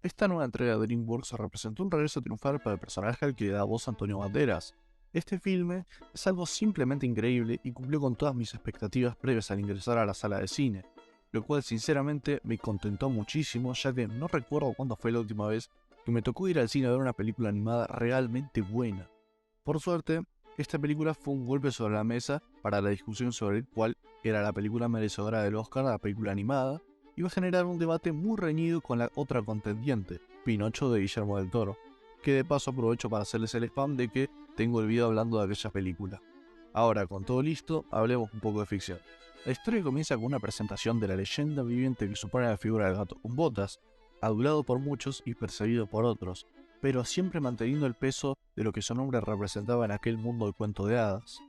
Esta nueva entrega de DreamWorks representó un regreso triunfal para el personaje al que le da voz Antonio Banderas. Este filme es algo simplemente increíble y cumplió con todas mis expectativas previas al ingresar a la sala de cine, lo cual sinceramente me contentó muchísimo, ya que no recuerdo cuándo fue la última vez que me tocó ir al cine a ver una película animada realmente buena. Por suerte, esta película fue un golpe sobre la mesa para la discusión sobre el cuál era la película merecedora del Oscar a la película animada. Iba a generar un debate muy reñido con la otra contendiente, Pinocho de Guillermo del Toro, que de paso aprovecho para hacerles el spam de que tengo el video hablando de aquella película. Ahora, con todo listo, hablemos un poco de ficción. La historia comienza con una presentación de la leyenda viviente que supone la figura del gato con botas, adulado por muchos y perseguido por otros, pero siempre manteniendo el peso de lo que su nombre representaba en aquel mundo de cuento de hadas.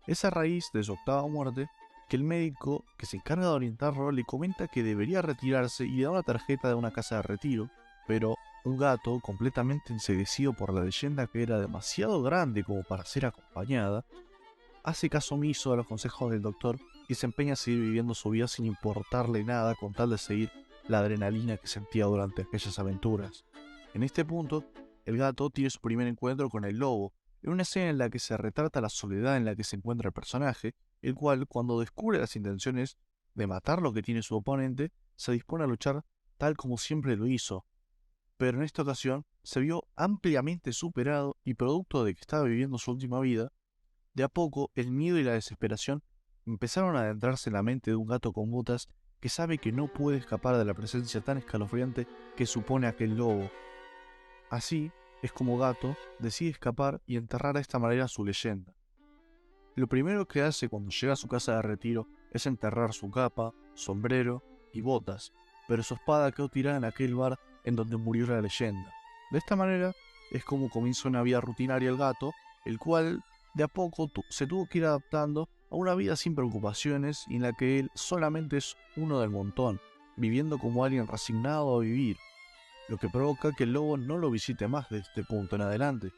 Es a raíz de su octava muerte que el médico que se encarga de orientarlo le comenta que debería retirarse y le da una tarjeta de una casa de retiro, pero un gato, completamente enceguecido por la leyenda que era demasiado grande como para ser acompañada, hace caso omiso a los consejos del doctor y se empeña a seguir viviendo su vida sin importarle nada con tal de seguir la adrenalina que sentía durante aquellas aventuras. En este punto, el gato tiene su primer encuentro con el lobo, en una escena en la que se retrata la soledad en la que se encuentra el personaje, el cual, cuando descubre las intenciones de matar lo que tiene su oponente, se dispone a luchar tal como siempre lo hizo, pero en esta ocasión se vio ampliamente superado y producto de que estaba viviendo su última vida, de a poco el miedo y la desesperación empezaron a adentrarse en la mente de un gato con botas que sabe que no puede escapar de la presencia tan escalofriante que supone aquel lobo. Así es como Gato decide escapar y enterrar de esta manera su leyenda. Lo primero que hace cuando llega a su casa de retiro es enterrar su capa, sombrero y botas, pero su espada quedó tirada en aquel bar en donde murió la leyenda. De esta manera es como comienza una vida rutinaria el gato, el cual de a poco se tuvo que ir adaptando a una vida sin preocupaciones y en la que él solamente es uno del montón, viviendo como alguien resignado a vivir, lo que provoca que el lobo no lo visite más de este punto en adelante.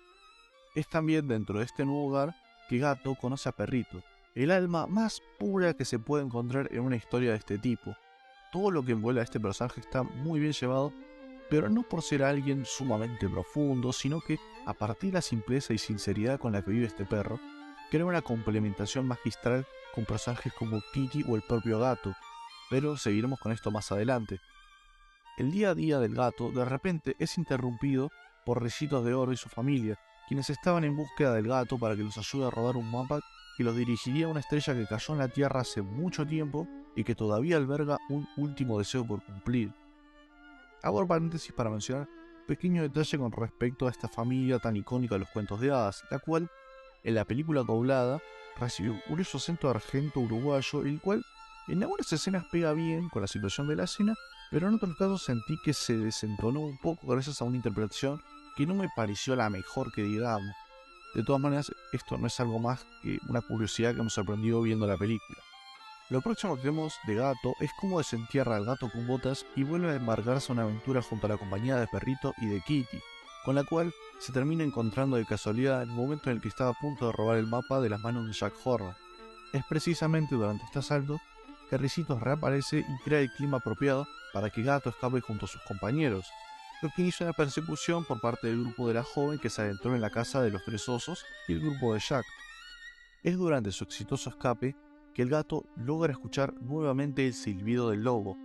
Es también dentro de este nuevo hogar que Gato conoce a Perrito, el alma más pura que se puede encontrar en una historia de este tipo. Todo lo que envuelve a este personaje está muy bien llevado, pero no por ser alguien sumamente profundo, sino que a partir de la simpleza y sinceridad con la que vive este perro, crea una complementación magistral con personajes como Kitty o el propio Gato, pero seguiremos con esto más adelante. El día a día del gato de repente es interrumpido por Ricitos de Oro y su familia, quienes estaban en búsqueda del gato para que los ayude a robar un mapa que los dirigiría a una estrella que cayó en la Tierra hace mucho tiempo y que todavía alberga un último deseo por cumplir. Hago el paréntesis para mencionar un pequeño detalle con respecto a esta familia tan icónica de los cuentos de hadas, la cual, en la película doblada, recibió un curioso acento argento-uruguayo, el cual en algunas escenas pega bien con la situación de la escena, pero en otros casos sentí que se desentonó un poco gracias a una interpretación que no me pareció la mejor que digamos. De todas maneras, esto no es algo más que una curiosidad que me sorprendió viendo la película. Lo próximo que vemos de Gato es cómo desentierra al gato con botas y vuelve a embarcarse a una aventura junto a la compañía de Perrito y de Kitty, con la cual se termina encontrando de casualidad en el momento en el que estaba a punto de robar el mapa de las manos de Jack Horner. Es precisamente durante este asalto que Ricitos reaparece y crea el clima apropiado para que Gato escape junto a sus compañeros, lo que inicia una persecución por parte del grupo de la joven que se adentró en la casa de los tres osos y el grupo de Jack. Es durante su exitoso escape que el gato logra escuchar nuevamente el silbido del lobo,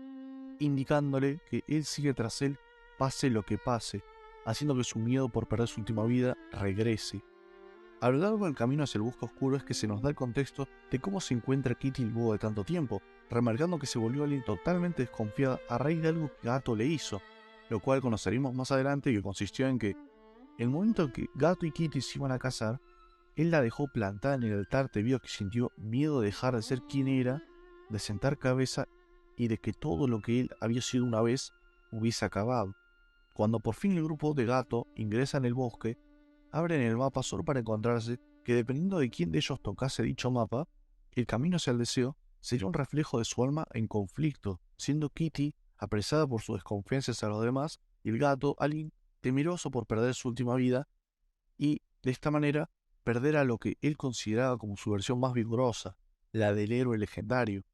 indicándole que él sigue tras él pase lo que pase, haciendo que su miedo por perder su última vida regrese. A lo largo del camino hacia el bosque oscuro es que se nos da el contexto de cómo se encuentra Kitty luego de tanto tiempo, remarcando que se volvió alguien totalmente desconfiada a raíz de algo que Gato le hizo, lo cual conoceremos más adelante, que consistió en que, el momento en que Gato y Kitty se iban a casar, él la dejó plantada en el altar debido a que sintió miedo de dejar de ser quien era, de sentar cabeza y de que todo lo que él había sido una vez hubiese acabado. Cuando por fin el grupo de Gato ingresa en el bosque, abren el mapa solo para encontrarse que dependiendo de quién de ellos tocase dicho mapa, el camino hacia el deseo sería un reflejo de su alma en conflicto, siendo Kitty apresada por su desconfianza hacia los demás y el gato alguien temeroso por perder su última vida y, de esta manera, perder a lo que él consideraba como su versión más vigorosa, la del héroe legendario.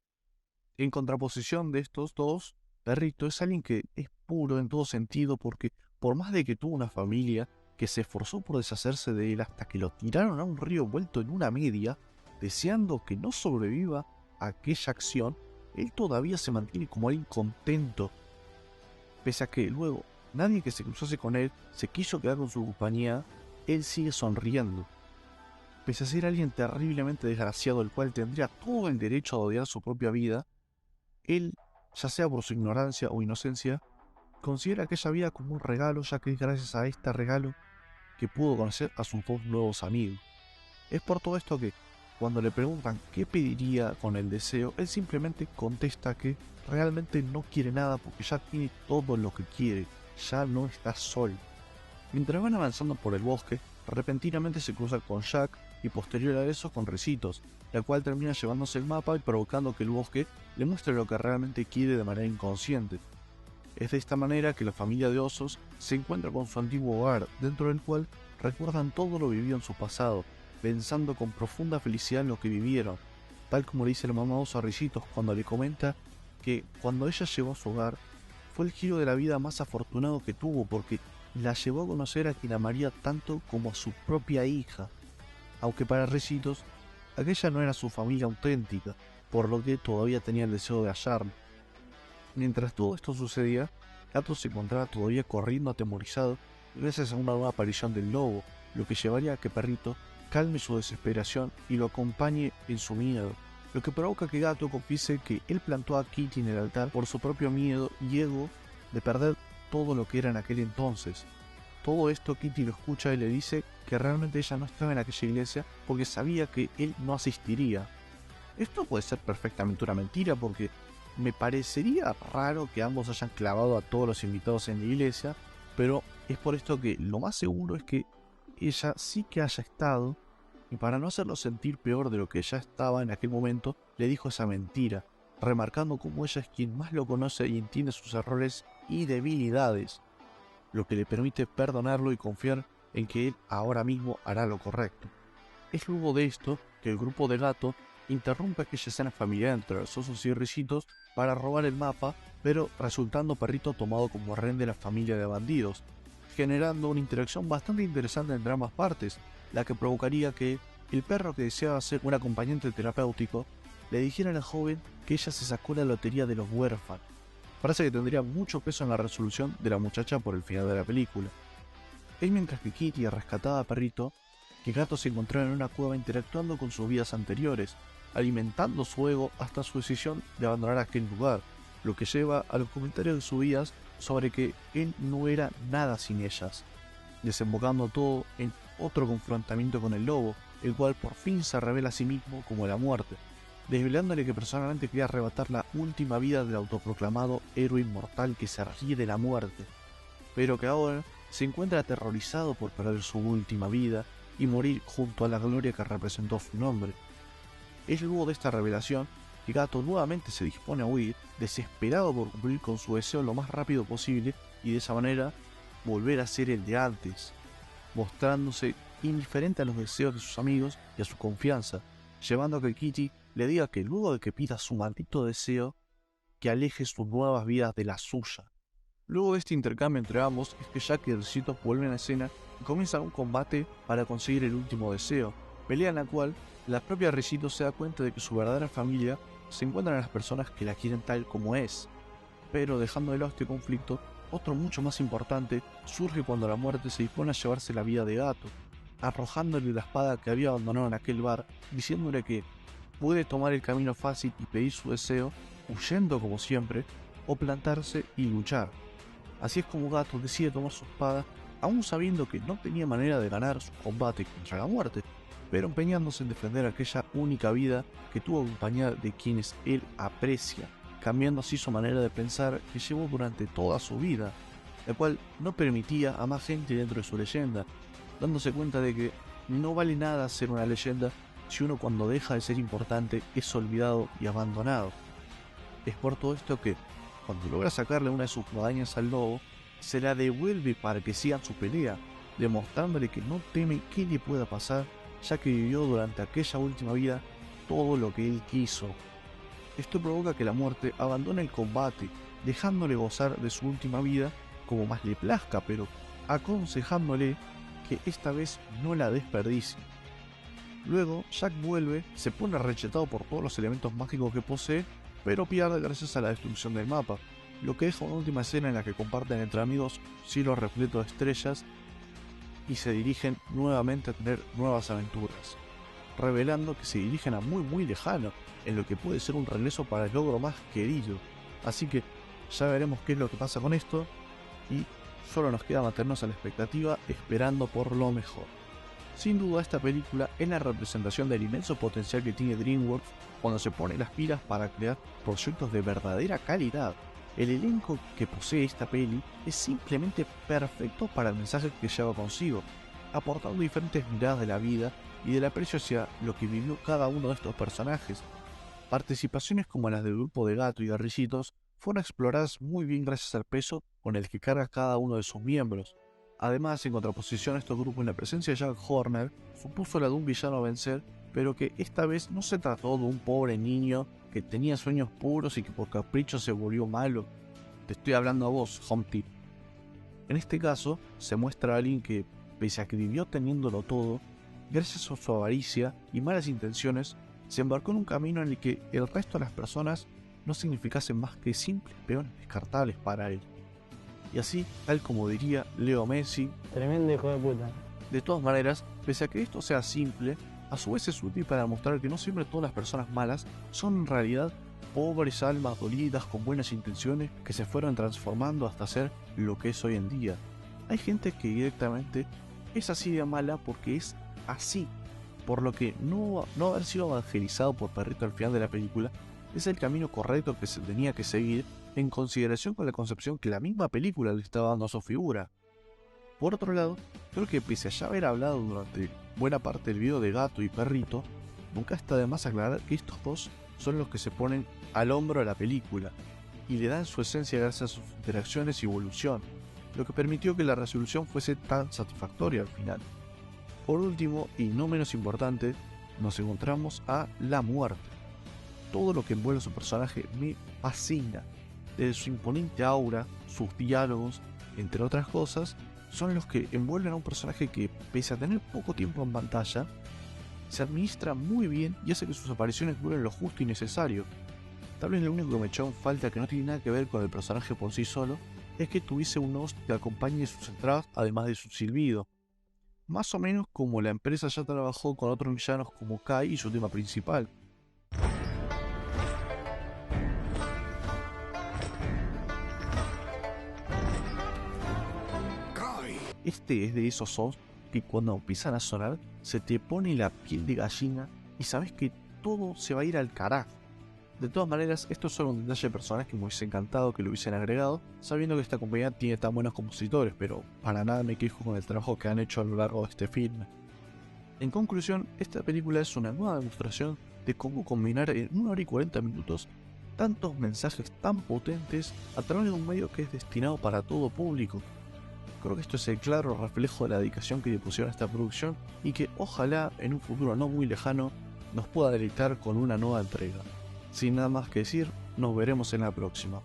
En contraposición de estos dos, Perrito es alguien que es puro en todo sentido porque por más de que tuvo una familia que se esforzó por deshacerse de él hasta que lo tiraron a un río vuelto en una media, deseando que no sobreviva a aquella acción, él todavía se mantiene como alguien contento, pese a que luego nadie que se cruzase con él se quiso quedar con su compañía, él sigue sonriendo. Pese a ser alguien terriblemente desgraciado, el cual tendría todo el derecho a odiar su propia vida, él, ya sea por su ignorancia o inocencia, considera aquella vida como un regalo, ya que es gracias a este regalo que pudo conocer a sus dos nuevos amigos. Es por todo esto que, cuando le preguntan qué pediría con el deseo, él simplemente contesta que realmente no quiere nada porque ya tiene todo lo que quiere, ya no está solo. Mientras van avanzando por el bosque, repentinamente se cruza con Jack y posterior a eso con Recitos, la cual termina llevándose el mapa y provocando que el bosque le muestre lo que realmente quiere de manera inconsciente. Es de esta manera que la familia de osos se encuentra con su antiguo hogar, dentro del cual recuerdan todo lo vivido en su pasado, pensando con profunda felicidad en lo que vivieron, tal como le dice la mamá oso a Ricitos cuando le comenta que cuando ella llegó a su hogar fue el giro de la vida más afortunado que tuvo porque la llevó a conocer a quien amaría tanto como a su propia hija, aunque para Ricitos aquella no era su familia auténtica, por lo que todavía tenía el deseo de hallarlo. Mientras todo esto sucedía, Gato se encontraba todavía corriendo atemorizado gracias a una nueva aparición del lobo, lo que llevaría a que Perrito calme su desesperación y lo acompañe en su miedo, lo que provoca que Gato confiese que él plantó a Kitty en el altar por su propio miedo y ego de perder todo lo que era en aquel entonces. Todo esto Kitty lo escucha y le dice que realmente ella no estaba en aquella iglesia porque sabía que él no asistiría. Esto puede ser perfectamente una mentira porque me parecería raro que ambos hayan clavado a todos los invitados en la iglesia, pero es por esto que lo más seguro es que ella sí que haya estado, y para no hacerlo sentir peor de lo que ya estaba en aquel momento, le dijo esa mentira, remarcando cómo ella es quien más lo conoce y entiende sus errores y debilidades, lo que le permite perdonarlo y confiar en que él ahora mismo hará lo correcto. Es luego de esto que el grupo de Gato interrumpe aquella escena familiar entre los osos y Ricitos para robar el mapa, pero resultando Perrito tomado como rehén de la familia de bandidos, generando una interacción bastante interesante entre ambas partes, la que provocaría que el perro que deseaba ser un acompañante terapéutico le dijera a la joven que ella se sacó la lotería de los huérfanos. Parece que tendría mucho peso en la resolución de la muchacha por el final de la película. Es mientras que Kitty rescataba a Perrito, que Gato se encontraba en una cueva interactuando con sus vidas anteriores, alimentando su ego hasta su decisión de abandonar aquel lugar, lo que lleva a los comentarios de sus vidas sobre que él no era nada sin ellas, desembocando todo en otro confrontamiento con el lobo, el cual por fin se revela a sí mismo como la muerte, desvelándole que personalmente quería arrebatar la última vida del autoproclamado héroe inmortal que se ríe de la muerte, pero que ahora se encuentra aterrorizado por perder su última vida y morir junto a la gloria que representó su nombre. Es luego de esta revelación que Gato nuevamente se dispone a huir, desesperado por cumplir con su deseo lo más rápido posible y de esa manera volver a ser el de antes, mostrándose indiferente a los deseos de sus amigos y a su confianza, llevando a que Kitty le diga que luego de que pida su maldito deseo, que aleje sus nuevas vidas de la suya. Luego de este intercambio entre ambos es que Jack y Ricitos vuelven a escena y comienzan un combate para conseguir el último deseo, pelea en la cual la propia Ricitos se da cuenta de que su verdadera familia se encuentra en las personas que la quieren tal como es. Pero dejando de lado este conflicto, otro mucho más importante surge cuando la muerte se dispone a llevarse la vida de Gato, arrojándole la espada que había abandonado en aquel bar, diciéndole que puede tomar el camino fácil y pedir su deseo, huyendo como siempre, o plantarse y luchar. Así es como Gato decide tomar su espada, aún sabiendo que no tenía manera de ganar su combate contra la muerte, pero empeñándose en defender aquella única vida que tuvo acompañada de quienes él aprecia, cambiando así su manera de pensar que llevó durante toda su vida, la cual no permitía a más gente dentro de su leyenda, dándose cuenta de que no vale nada ser una leyenda si uno cuando deja de ser importante es olvidado y abandonado. Es por todo esto que, cuando logra sacarle una de sus guadañas al lobo, se la devuelve para que sigan su pelea, demostrándole que no teme qué le pueda pasar, ya que vivió durante aquella última vida todo lo que él quiso. Esto provoca que la muerte abandone el combate, dejándole gozar de su última vida como más le plazca, pero aconsejándole que esta vez no la desperdicie. Luego, Jack vuelve, se pone rechetado por todos los elementos mágicos que posee, pero pierde gracias a la destrucción del mapa, lo que deja una última escena en la que comparten entre amigos un cielo repleto de estrellas y se dirigen nuevamente a tener nuevas aventuras, revelando que se dirigen a muy lejano, en lo que puede ser un regreso para el logro más querido. Así que ya veremos qué es lo que pasa con esto, y solo nos queda mantenernos a la expectativa esperando por lo mejor. Sin duda esta película es la representación del inmenso potencial que tiene DreamWorks cuando se pone las pilas para crear proyectos de verdadera calidad. El elenco que posee esta peli es simplemente perfecto para el mensaje que lleva consigo, aportando diferentes miradas de la vida y del aprecio hacia lo que vivió cada uno de estos personajes. Participaciones como las del grupo de Gato y de Ricitos fueron exploradas muy bien gracias al peso con el que carga cada uno de sus miembros. Además, en contraposición a estos grupos, la presencia de Jack Horner supuso la de un villano a vencer, pero que esta vez no se trató de un pobre niño que tenía sueños puros y que por capricho se volvió malo. Te estoy hablando a vos, Humpty. En este caso, se muestra a alguien que, pese a que vivió teniéndolo todo, gracias a su avaricia y malas intenciones, se embarcó en un camino en el que el resto de las personas no significasen más que simples peones descartables para él. Y así, tal como diría Leo Messi, tremendo hijo de puta. De todas maneras, pese a que esto sea simple, a su vez es útil para demostrar que no siempre todas las personas malas son en realidad pobres almas dolidas con buenas intenciones que se fueron transformando hasta ser lo que es hoy en día. Hay gente que directamente es así de mala porque es así, por lo que no haber sido evangelizado por Perrito al final de la película es el camino correcto que se tenía que seguir en consideración con la concepción que la misma película le estaba dando a su figura. Por otro lado, creo que pese a ya haber hablado durante buena parte del video de Gato y Perrito, nunca está de más aclarar que estos dos son los que se ponen al hombro de la película y le dan su esencia gracias a sus interacciones y evolución, lo que permitió que la resolución fuese tan satisfactoria al final. Por último, y no menos importante, nos encontramos a la muerte. Todo lo que envuelve a su personaje me fascina, desde su imponente aura, sus diálogos, entre otras cosas, son los que envuelven a un personaje que, pese a tener poco tiempo en pantalla, se administra muy bien y hace que sus apariciones duren lo justo y necesario. Tal vez lo único que me echó en falta, que no tiene nada que ver con el personaje por sí solo, es que tuviese un host que acompañe sus entradas además de su silbido. Más o menos como la empresa ya trabajó con otros villanos como Kai y su tema principal. Este es de esos sons que cuando empiezan a sonar se te pone la piel de gallina y sabes que todo se va a ir al carajo. De todas maneras, esto es solo un detalle personal que me hubiese encantado que lo hubiesen agregado, sabiendo que esta compañía tiene tan buenos compositores, pero para nada me quejo con el trabajo que han hecho a lo largo de este filme. En conclusión, esta película es una nueva demostración de cómo combinar en 1 hora y 40 minutos tantos mensajes tan potentes a través de un medio que es destinado para todo público. Creo que esto es el claro reflejo de la dedicación que le pusieron a esta producción y que ojalá en un futuro no muy lejano nos pueda deleitar con una nueva entrega. Sin nada más que decir, nos veremos en la próxima.